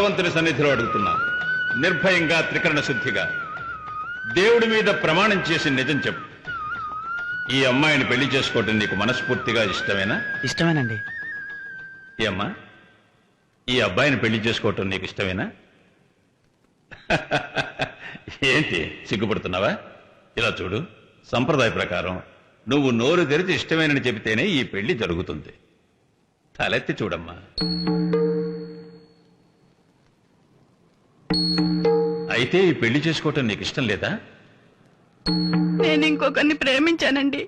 భగవంతుని సన్నిధిలో అడుగుతున్నా, నిర్భయంగా త్రికరణ శుద్ధిగా దేవుడి మీద ప్రమాణం చేసి నిజం చెప్పు. ఈ అమ్మాయిని పెళ్లి చేసుకోవటం నీకు మనస్ఫూర్తిగా ఇష్టమేనా? ఇష్టమేనండి. ఈ అమ్మా, ఈ అబ్బాయిని పెళ్లి చేసుకోవటం నీకు ఇష్టమేనా? ఏంటి సిగ్గుపడుతున్నావా? ఇలా చూడు, సంప్రదాయ ప్రకారం నువ్వు నోరు తెరిచి ఇష్టమేనని చెబితేనే ఈ పెళ్లి జరుగుతుంది. తలెత్తి చూడమ్మా. అయితే ఈ పెళ్లి చేసుకోవటం నీకు ఇష్టం లేదా? నేను ఇంకొకరిని ప్రేమించానండి.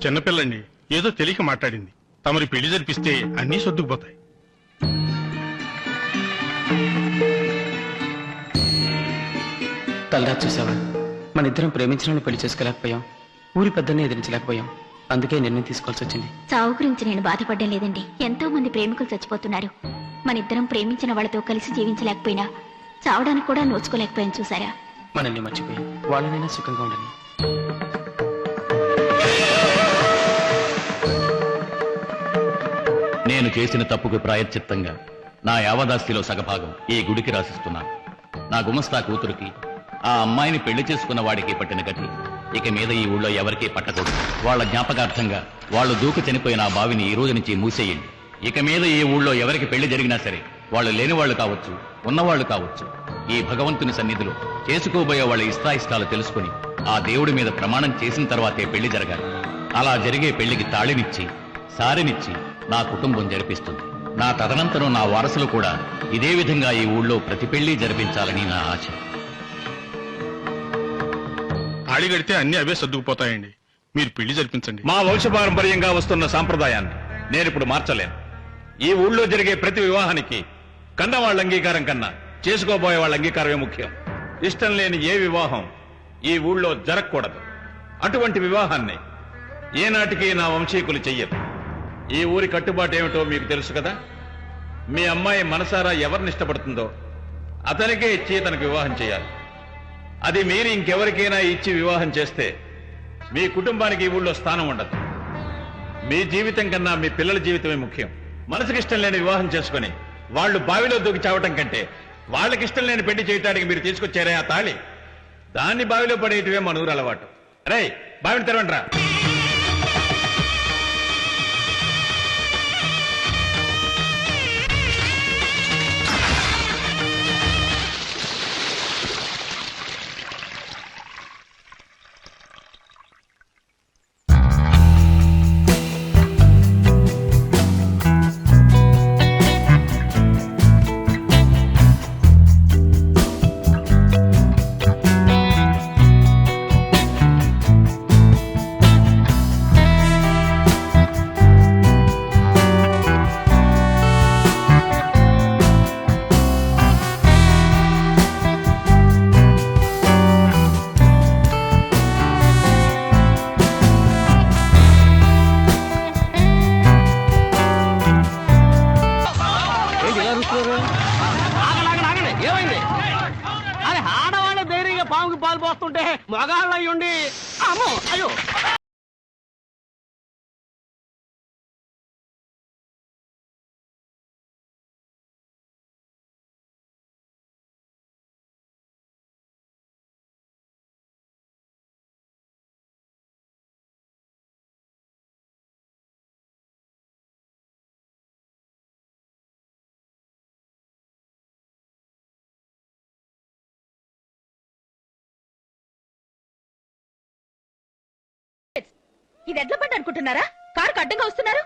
చిన్నపిల్లండి, ఏదో తెలియక మాట్లాడింది. తమరి పెళ్లి జరిపిస్తే అన్నీ సర్దుకుపోతాయి. తల్లా చూసావా, మన ఇద్దరం ప్రేమించిన పెళ్లి చేసుకోలేకపోయాం, ఊరి పెద్దల్ని ఎదిరించలేకపోయాం. అందుకే నిర్ణయం తీసుకోవాల్సి వచ్చింది. చావు గురించి నేను బాధపడ్డం లేదండి. ఎంతో మంది ప్రేమికులు చచ్చిపోతున్నారు. మన ఇద్దరం ప్రేమించిన వాళ్ళతో కలిసి జీవించలేకపోయినా చావడానికి కూడా నోచుకోలేకపోయాం. చూసారా? మనల్ని మర్చిపోయి వాళ్ళనైనా సుఖంగా ఉండని. నేను చేసిన తప్పుకు ప్రాయశ్చిత్తంగా నా యావదాస్తిలో సగభాగం ఈ గుడికి రాసిస్తున్నాను. నా గుమస్తా కూతురికి, ఆ అమ్మాయిని పెళ్లి చేసుకున్న వాడికి పట్టిన గతి ఇక మీద ఈ ఊళ్ళో ఎవరికీ పట్టకూడదు. వాళ్ళ జ్ఞాపకార్థంగా వాళ్ళు దూకు చనిపోయిన ఆ బావిని ఈ రోజు నుంచి మూసేయండి. ఇక మీద ఈ ఊళ్ళో ఎవరికి పెళ్లి జరిగినా సరే, వాళ్ళు లేనివాళ్లు కావచ్చు, ఉన్నవాళ్లు కావచ్చు, ఈ భగవంతుని సన్నిధిలో చేసుకోబోయే వాళ్ళ ఇష్టాయిష్టాలు తెలుసుకుని ఆ దేవుడి మీద ప్రమాణం చేసిన తర్వాతే పెళ్లి జరగాలి. అలా జరిగే పెళ్లికి తాళినిచ్చి సారినిచ్చి నా కుటుంబం జరిపిస్తుంది. నా తదనంతరం నా వారసులు కూడా ఇదే విధంగా ఈ ఊళ్ళో ప్రతి పెళ్లి జరిపించాలని నా ఆశ. తాళి కడితే అన్ని అవే సర్దుకుపోతాయండి. మీరు పెళ్లి జరిపించండి. మా వంశపారంపర్యంగా వస్తున్న సాంప్రదాయాన్ని నేనిప్పుడు మార్చలేను. ఈ ఊళ్ళో జరిగే ప్రతి వివాహానికి కన్నవాళ్ళ అంగీకారం కన్నా చేసుకోబోయే వాళ్ళ అంగీకారమే ముఖ్యం. ఇష్టం లేని ఏ వివాహం ఈ ఊళ్ళో జరగకూడదు. అటువంటి వివాహాన్ని ఏనాటికి నా వంశీకులు చెయ్యరు. ఈ ఊరి కట్టుబాటు ఏమిటో మీకు తెలుసు కదా. మీ అమ్మాయి మనసారా ఎవరిని ఇష్టపడుతుందో అతనికే ఇచ్చి తనకు వివాహం చేయాలి. అది మీరు ఇంకెవరికైనా ఇచ్చి వివాహం చేస్తే మీ కుటుంబానికి ఈ ఊళ్ళో స్థానం ఉండదు. మీ జీవితం కన్నా మీ పిల్లల జీవితమే ముఖ్యం. మనసుకి ఇష్టం లేని వివాహం చేసుకుని వాళ్ళు బావిలో దూకి చావటం కంటే వాళ్ళకి ఇష్టం లేని పెళ్లి చేయటానికి మీరు తీసుకొచ్చారే ఆ తాళి, దాన్ని బావిలో పడేయటమే మన ఊరు అలవాటు. రే, బావిని తెరవండిరా. పాముకి పాలు పోస్తుంటే మగాళ్ళు అయ్యుండి అమ్మో అయ్యో ఇది ఎడ్ల బండి అనుకుంటున్నారా? కారుకు అడ్డంగా వస్తున్నారు.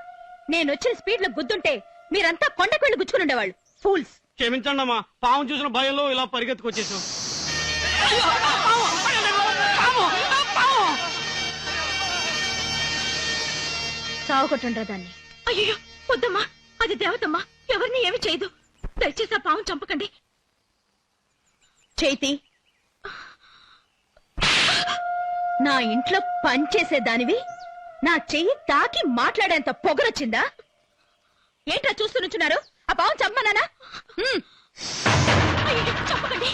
నేను వచ్చిన స్పీడ్ లో గుద్దుంటే మీరంతా కొండకు వెళ్ళి గుచ్చుకుని ఉండేవాళ్ళు. ఫూల్స్. క్షమించండి అమ్మా, పాము చూసిన భయంలో ఇలా పరిగెత్తుకొచ్చేసాం. సాగుకొట్టుండ్రా దాన్ని. అయ్యో వద్దమ్మా, అది దేవతమ్మా, ఎవరిని ఏమి చేయదు. దయచేసి ఆ పాము చంపకండి. చేతి, నా ఇంట్లో పనిచేసేదానివి నా చెయ్యి తాకి మాట్లాడేంత పొగరొచ్చిందా? ఏంట్రా చూస్తూ నుంచున్నారు? ఆ పావం చంపమన్నానా? చంపకండి.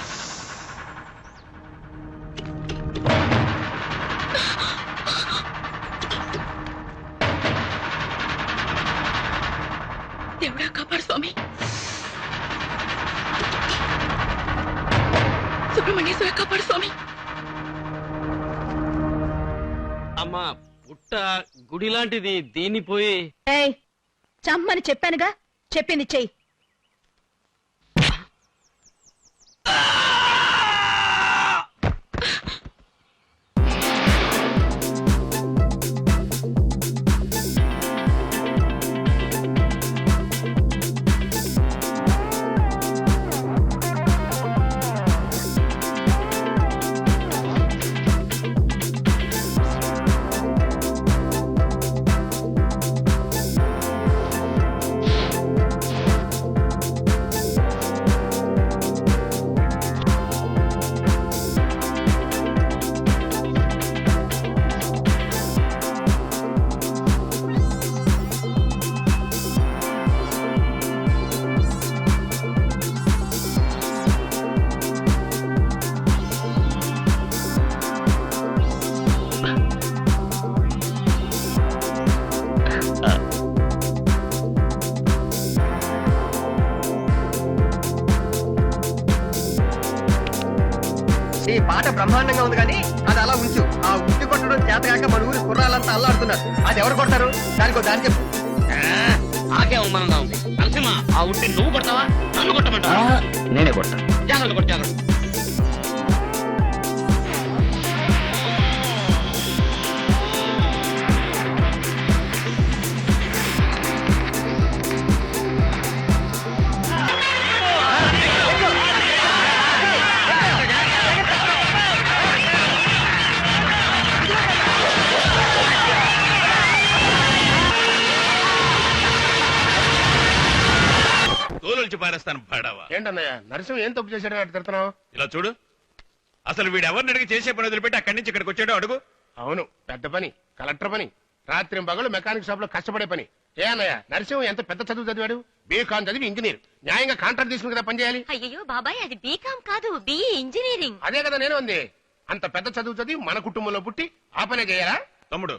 దేవుడా కాపాడు స్వామి. అమ్మా పుట్ట గుడి లాంటిది దీన్ని పోయి ఏయ్ చమ్మని చెప్పానుగా, చెప్పింది చెయ్యి. ఈ పాట బ్రహ్మాండంగా ఉంది కానీ అది అలా ఉంచు. ఆ ఉట్టి కొట్టడం చేతగాక మన ఊరి కుర్రాలంతా అల్లాడుతున్నారు. అది ఎవరు కొడతారు? దానికో దాని చెప్పు. ఆకే అవమానంగా ఉంది. నరసింహ ఆ ఉంటే నువ్వు కొడతావా నన్ను కొట్టమంటావా? నేనే కొడతా. జాగ్రత్త కొట్టు జాగ్రత్త. తోలుల్చి పారేస్తాను పడవా. ఏంటన్నయ్య నరసింహ ఏం తప్పు చేశాడని అటు తిడుతున్నావు? ఇలా చూడు, అసలు వీడు ఎవరిని అడిగి చేసే పని వదిలిపెట్టి అక్కడి నుంచి ఇక్కడికి వచ్చాడో అడుగు. అవును, పెద్ద పని, కలెక్టర్ పని, రాత్రి పగలు మెకానిక్ షాప్ లో కష్టపడే పని. ఏ అన్నయ్య నరసింహ ఎంత పెద్ద చదువు చదివాడు? బీకాం చదివి ఇంజనీర్. న్యాయంగా కాంట్రాక్ట్ తీసుకుని కదా పని చేయాలి. అయ్యో బాబాయ్, అది బీకాం కాదు, బిఈ ఇంజనీరింగ్. అదే కదా నేను ఉంది. అంత పెద్ద చదువు చదివి మన కుటుంబంలో పుట్టి ఆ పనే చేయాలా? తమ్ముడు,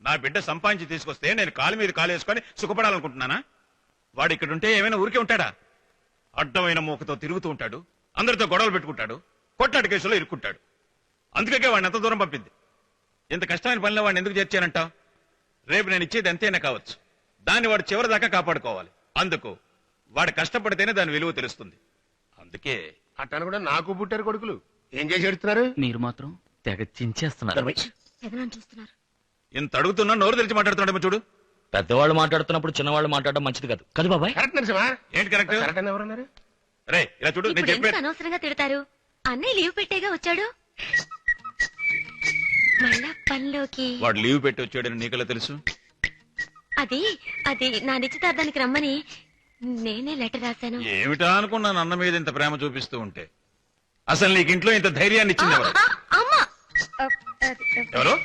నా బిడ్డ సంపాదించి తీసుకొస్తే నేను కాలు మీద కాలు వేసుకొని సుఖపడాలనుకుంటున్నానా? వాడు ఇక్కడ ఉంటే ఏమైనా ఊరికే ఉంటాడా? అడ్డమైన మూకతో తిరుగుతూ ఉంటాడు, అందరితో గొడవలు పెట్టుకుంటాడు, కొట్లాట కేసులో ఇరుక్కుంటాడు. అందుకే వాడిని ఎంత దూరం పంపింది. ఇంత కష్టమైన పనిలో వాడిని ఎందుకు చేర్చానంటావు? రేపు నేను ఇచ్చేది ఎంతైనా కావచ్చు, దాన్ని వాడు చివరి దాకా కాపాడుకోవాలి. అందుకు వాడు కష్టపడితేనే దాని విలువ తెలుస్తుంది. అందుకే అట్టను కూడా నాకు పుట్టారు కొడుకులు. ఏం చేసి ఎడుతున్నారు? మీరు మాత్రం తెగ చించేస్తున్నారు. చూస్తున్నారు. ఇంత అడుగుతున్నా నోరు తెరిచి మాట్లాడుతున్నాడేమో చూడు. పెద్దవాళ్ళు మాట్లాడుతున్నప్పుడు చిన్నవాళ్ళు మాట్లాడడం మంచిది కాదు కదా బాబాయ్? కరెక్ట్ నరసింహ. ఏంటి కరెక్ట్? కరెక్ట్ అని ఎవరన్నారు? రే ఇలా చూడు, నేను చెప్పాను. అనవసరంగా తిడతారు. అన్నయ్య లీవ్ పెట్టేగా వచ్చాడు. మళ్ళా పనిలోకి వాడు లీవ్ పెట్టి వచ్చాడని నీకెలా తెలుసు? అది అది నా నిశ్చితార్థానికి రమ్మని నేనే లెటర్ రాశాను. ఏమిటా అనుకున్నాను అన్న మీద ఇంత ప్రేమ చూపిస్తూ ఉంటే. అసలు నీకు ఇంట్లో ఇంత ధైర్యాన్ని ఇచ్చింది ఎవరు? అమ్మా, ఎవరు?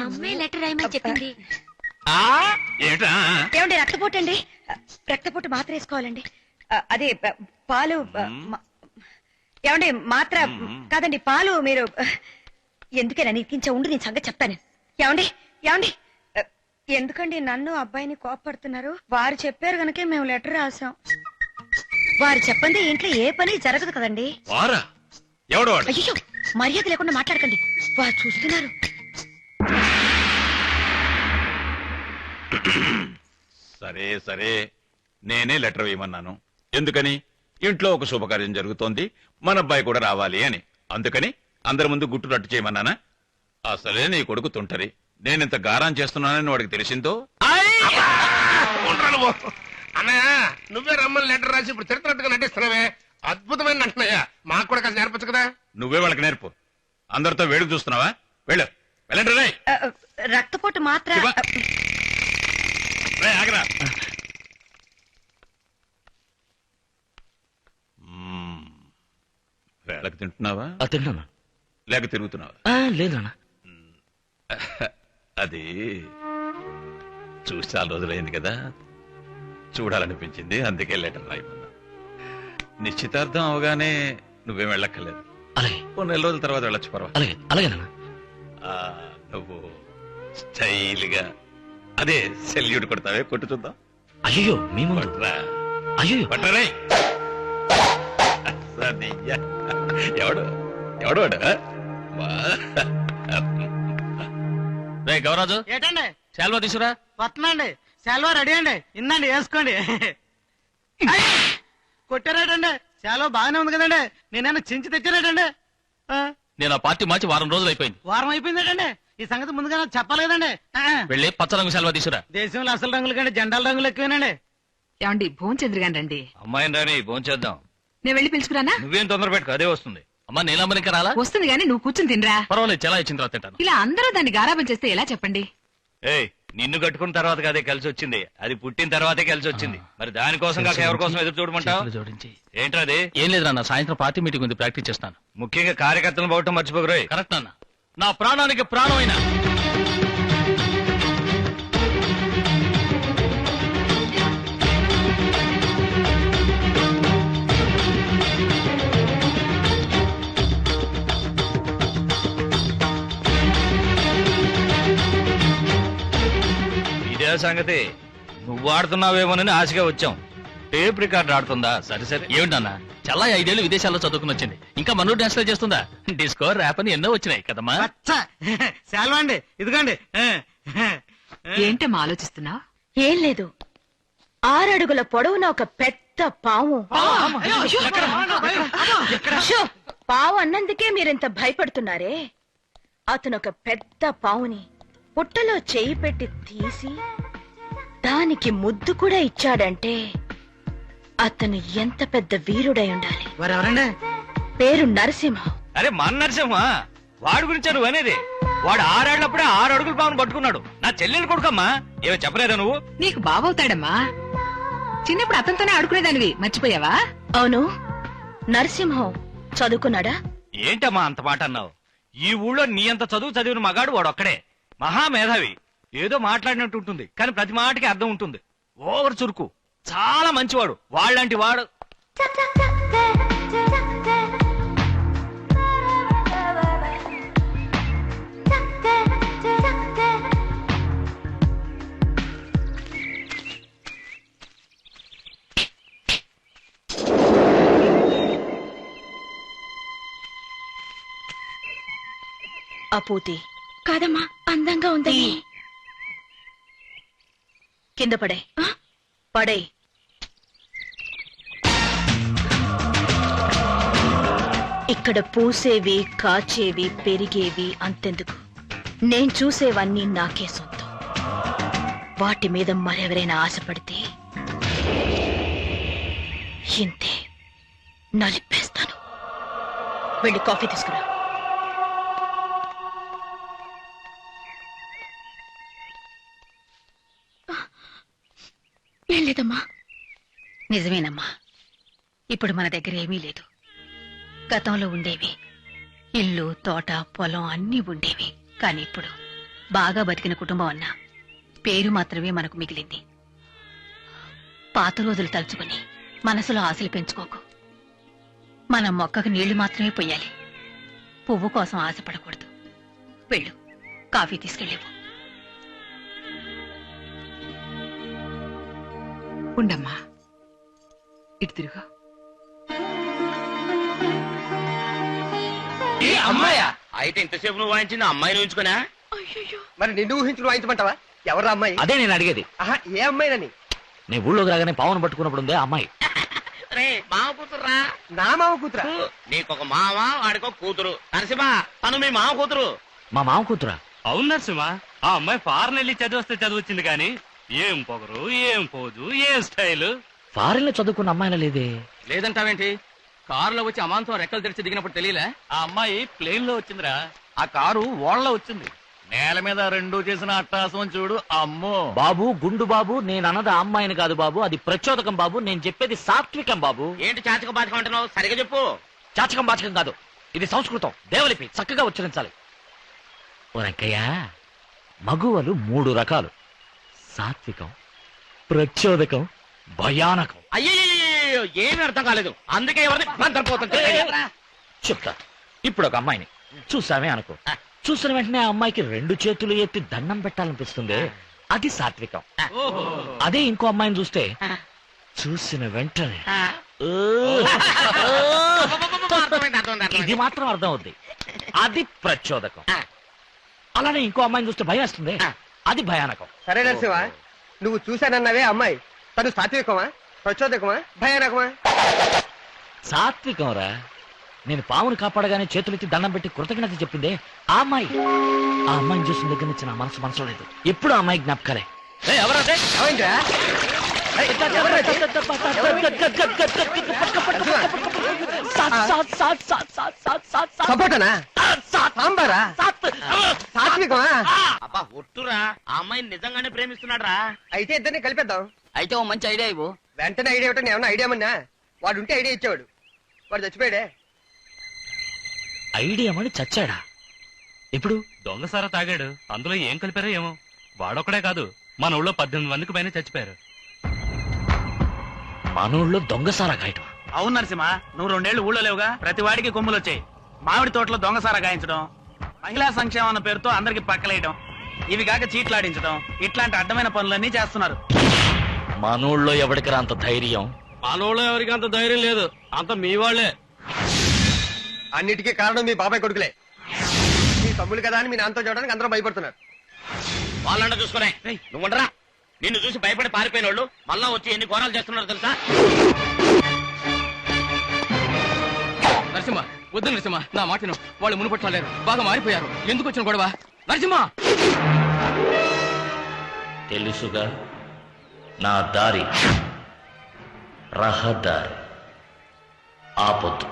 అమ్మే లెటర్ రాయమని చెప్పింది. ఏమిటా? ఏమండి రక్తపోటు అండి, రక్తపోటు మాత్ర వేసుకోవాలండి. అదే పాలు ఏమండి మాత్ర కాదండి పాలు. మీరు ఎందుకైనా నీకించా ఉండి నేను సంగతి చెప్తాను. ఏమండి ఏమండి ఎందుకండి నన్ను అబ్బాయిని కోపడుతున్నారు? వారు చెప్పారు గనకే మేము లెటర్ రాసాం. వారు చెప్పండి ఇంట్లో ఏ పని జరగదు కదండి. వారా? ఎవడు వాడు? అయ్యో మర్యాద లేకుండా మాట్లాడకండి, వారు చూస్తున్నారు. సరే సరే, నేనే లెటర్ వేయమన్నాను. ఎందుకని? ఇంట్లో ఒక శుభకార్యం జరుగుతోంది, మన అబ్బాయి కూడా రావాలి అని. అందుకని అందరి ముందు గుట్టు రట్టు చేయమన్నానా? అసలే నీ కొడుకు తుంటరి. నేనింత గారం చేస్తున్నానని వాడికి తెలిసిందో. అన్నయ్య నువ్వే రమ్మని లెటర్ రాసి ఇప్పుడు తిడుతున్నట్టుగా నటిస్తున్నావే, అద్భుతమైన నటనయ్యా. మాకు కూడా కాస్త నేర్పచ్చు కదా. నువ్వే వాళ్ళకి నేర్పు. అందరితో వేడుకు చూస్తున్నావా? వెళ్ళు, వెళ్ళండి. రే రక్తపోటు మాత్ర శివ. రే ఆగరా. వేళకు తింటున్నావా తింటానా? లేక తిరుగుతున్నావా? లేదన్నా. అది చూసి చాలా రోజులైంది కదా, చూడాలనిపించింది. అందుకే లెటర్ రాయమన్నా. నిశ్చితార్థం అవగానే నువ్వేం వెళ్ళక్కర్లేదు. అలాగే. ఓ నెల రోజుల తర్వాత వెళ్ళొచ్చు, పర్వాలేదు. అలాగే అలాగేనా? నువ్వు స్టైల్గా అదే సెల్యూట్ కొడతావే, కొట్టు చూద్దాం. అయ్యో మీ ముందు? కొట్రా. అయ్యో కొట్టరే. ఎవడు ఎవడు వాడు? రే గౌరాజు ఏటండి శాల్వా తీసురా. వస్తున్నాండి సెలవు రెడీ అండి ఇందండి వేసుకోండి కొట్టారేటండి సెలవు బాగానే ఉంది కదండి నేనైనా చించి తెచ్చారేటండి నేను ఆ పార్టీ మార్చి వారం రోజులు అయిపోయింది. వారం అయిపోయిందేటండి ఈ సంగతి ముందుగా నాకు చెప్పాలి కదండి వెళ్ళి పచ్చ రంగు శాల్వా తీసురా. దేశంలో అసలు రంగులు కంటే జెండాల రంగులు ఎక్కువేనండి ఏమండి భోంచంద్ర గాని రండి. అమ్మాయిని రాని భోంచేద్దాం. నేను వెళ్ళి పిలుచుకురానా? నువ్వేం తొందర పెట్టుకో, అదే వస్తుంది. అమ్మా నీలమ్మని ఇంకా రాలా? వస్తుంది గాని నువ్వు కూర్చుని తినరా. పర్వాలేదు, చాలా ఇచ్చిన తర్వాత తింటాను. ఇలా అందరూ దాన్ని గారాబం చేస్తే ఎలా చెప్పండి? ఏయ్, నిన్ను కట్టుకున్న తర్వాత అదే కలిసి వచ్చింది, అది పుట్టిన తర్వాతే కలిసి వచ్చింది. మరి దానికోసం కాక ఎవరి కోసం ఎదురు చూడమంటావు? జోడించి ఏంట్రా అది? ఏం లేదు నాన్న, సాయంత్రం పార్టీ మీటింగ్ ఉంది, ప్రాక్టీస్ చేస్తాను. ముఖ్యంగా కార్యకర్తలను పోవటం మర్చిపోకరోయ్. కరెక్ట్ అన్న, నా ప్రాణానికి ప్రాణమైన ఇదే సంగతి. నువ్వు ఆడుతున్నావేమోనని ఆశగా వచ్చాం. టేప్ రికార్డ్ ఆడుతుందా? సరే సరే. ఏమిటన్నా చాలా 5 ఏళ్ళు విదేశాల్లో చదువుకుని వచ్చింది, ఇంకా మనోడు డాన్స్ చేస్తుందా? డిస్కో ర్యాప్ అని ఎన్నో వచ్చినాయి కదమ్మా. సెలవు అండి ఇదిగోండి ఏంటమ్మా ఆలోచిస్తున్నావు? ఏం లేదు, 6 అడుగుల పొడవున ఒక పెద్ద పాము. షో, పావు అన్నందుకే మీరింత భయపడుతున్నారే. అతను ఒక పెద్ద పావుని పుట్టలో చేయి పెట్టి తీసి దానికి ముద్దు కూడా ఇచ్చాడంటే అతను ఎంత పెద్ద వీరుడై ఉండాలి. ఎవరండి పేరు నరసింహం. అరే మన నరసింహ, వాడి గురించి నువ్వు అనేది. వాడు 6 ఏళ్లప్పుడే 6 అడుగుల పావును పట్టుకున్నాడు. నా చెల్లెలు కొడుకమ్మా, ఏమో చెప్పలేదా నువ్వు? నీకు బావవుతాడమ్మా. చిన్నప్పుడు అతనితోనే ఆడుకునేదానివి, మర్చిపోయావా? అవును, నరసింహం చదువుకున్నాడా? ఏంటమ్మా అంత మాట అన్నావు? ఈ ఊళ్ళో నీ అంత చదువు చదివిన మగాడు వాడు ఒక్కడే. మహామేధావి. ఏదో మాట్లాడినట్టు ఉంటుంది, కానీ ప్రతి మాటకి అర్థం ఉంటుంది. ఓవర్ చురుకు, చాలా మంచివాడు. వాళ్ళంటి వాడు. అపూతి కాదమ్మా, అందంగా ఉంది. కింద పడే పడే. ఇక్కడ పూసేవి, కాచేవి, పెరిగేవి అంతెందుకు, నేను చూసేవన్నీ నాకే సొంతం. వాటి మీద మరెవరైనా ఆశపడితే ఇంతే, నలిపేస్తాను. వెళ్ళి కాఫీ తీసుకురా. ఏం లేదమ్మా. నిజమేనమ్మా, ఇప్పుడు మన దగ్గర ఏమీ లేదు. గతంలో ఉండేవి ఇల్లు, తోట, పొలం అన్నీ ఉండేవి. కానీ ఇప్పుడు బాగా బతికిన కుటుంబం అన్నా పేరు మాత్రమే మనకు మిగిలింది. పాత రోజులు తలుచుకుని మనసులో ఆశలు పెంచుకోకు. మనం మొక్కకు నీళ్లు మాత్రమే పొయ్యాలి, పువ్వు కోసం ఆశపడకూడదు. వెళ్ళు, కాఫీ తీసుకెళ్ళేవు. ఉండమ్మా, ఇటు తిరుగు. అమ్మాయా? అయితే ఇంతసేపు నువ్వు వాయించింది అమ్మాయిని ఉంచుకున్నా? మరి నిన్ను ఊహించులు వాయించమంటావా? ఎవరు అమ్మాయి? అదే నేను అడిగేది. ఆహా, ఏ అమ్మాయినని? నేను ఊళ్ళోకి రాగానే పావును పట్టుకున్నప్పుడు ఉందే అమ్మాయి. రే మామ కూతురురా. నా మామ కూతురా? నీకొక మామ, వాడికో కూతురు. నరసింహ, తను మీ మామ కూతురు. మా మామ కూతురా? అవును నరసింహ, ఆ అమ్మాయి ఫారెన్ వెళ్ళి చదివిస్తే చదివచ్చింది కానీ ఏం పొగరు, ఏం పోదు, ఏం స్టైల్. ఫారెన్ లో చదువుకున్న అమ్మాయిలా లేదే. లేదంటావేంటి? కారులో వచ్చి అమాంతం రెక్కలు తెరిచి దిగినప్పుడు తెలియలే? ఆ అమ్మాయి ప్లేన్ లో వచ్చిందిరా. ఆ కారు ఓళ్ళలో వచ్చింది. నేల మీద రెండు చేసిన అట్టాసం చూడు. అమ్మో బాబు, గుండు బాబు, నేను అన్నది ఆ అమ్మాయిని కాదు బాబు, అది ప్రచోదకం బాబు. నేను చెప్పేది సాత్వికం బాబు. ఏంటి చాచక బాచక అంటున్నావు? సరిగా చెప్పు. చాచకం బాచకం కాదు, ఇది సంస్కృతం, దేవలిపి, చక్కగా ఉచ్చరించాలి. ఓ రంకయ్య, మగువలు 3 రకాలు: సాత్వికం, ప్రచోదకం, భయానకం. అయ్యో ఏమీ అర్థం కాలేదు, అందుకే ఎవరిని మంత్రపోతుంది. చెప్తా. ఇప్పుడు ఒక అమ్మాయిని చూసామే అనుకో, చూసిన వెంటనే ఆ అమ్మాయికి 2 చేతులు ఎత్తి దండం పెట్టాలనిపిస్తుంది, అది సాత్వికం. అదే ఇంకో అమ్మాయిని చూస్తే చూసిన వెంటనే ఇది మాత్రం అర్థం అవుద్ది, అది ప్రచోదకం. అలానే ఇంకో అమ్మాయిని చూస్తే భయం వేస్తుంది. అది భయానకం. సరే నరసింహ, నువ్వు చూశానన్నావే అమ్మాయి, తను సాత్వికమా, ప్రచోదకమా, భయానకమా? సాత్వికం రా. నేను పావును కాపాడగానే చేతులెత్తి దండం పెట్టి కృతజ్ఞత చెప్పిందే ఆ అమ్మాయి. ఆ అమ్మాయిని చూసిన దగ్గర నుంచి నా మనసు లేదు. ఎప్పుడు ఆ అమ్మాయి జ్ఞాపకాలే. ఎవరైతే ఏమైందిరా? సపోటనా? సాంబారా? సాత్వికమా? అబ్బా ఒట్టురా, ఆ అమ్మాయిని నిజంగానే ప్రేమిస్తున్నాడు రా. అయితే ఇద్దరిని కలిపేద్దాం. అయితే ఓ మంచి ఐడియా ఇవ్వు. వెంటనే ఐడియా ఇవ్వటం ఏమన్నా ఐడియా మన్నా? వాడు ఉంటే ఐడియా ఇచ్చేవాడు, వాడు చచ్చిపోయాడే. ఐడియా మని చచ్చాడా? ఇప్పుడు దొంగసారా తాగాడు, అందులో ఏం కలిపారో ఏమో. వాడొక్కడే కాదు, మన ఊళ్ళో 18 మందికి పైన చచ్చిపోయారు. మనోళ్ళు దొంగసారా గాయటం. అవును నరసింహ, నువ్వు 2 ఏళ్లు ఊళ్ళో లేవుగా. ప్రతి వాడికి కొమ్ములు వచ్చాయి. మామిడి తోటలో దొంగసారా గాయించడం, మహిళా సంక్షేమం అన్న పేరుతో అందరికి పక్కలేయడం, ఇవి కాక చీట్లాడించడం, ఇట్లాంటి అడ్డమైన పనులన్నీ చేస్తున్నారు. మనోళ్ళలో ఎవరికి అంత ధైర్యం? మనోళ్ళు ఎవరికి అంత ధైర్యం లేదు, అంత మీ వాళ్ళే. అన్నిటికీ కారణం మీ బాబాయ్ కొడుకులే. మీ తమ్ముడు కదా అని మీ నాన్నతో చూడడానికి అందరూ భయపడుతున్నారు. వాళ్ళంట చూసుకునే నువ్వుండరా. నిన్ను చూసి భయపడి పారిపోయిన వాళ్ళు మళ్ళా వచ్చి ఎన్ని ఘోరాలు చేస్తున్నారు తెలుసా? నరసింహ, వద్దు నరసింహ, నా మాటను. వాళ్ళు మునుపట్లేరు, బాగా మారిపోయారు. ఎందుకు వచ్చిన గొడవ? నరసింహ, తెలుసుగా నా దారి రహదారి ఆపొద్దు.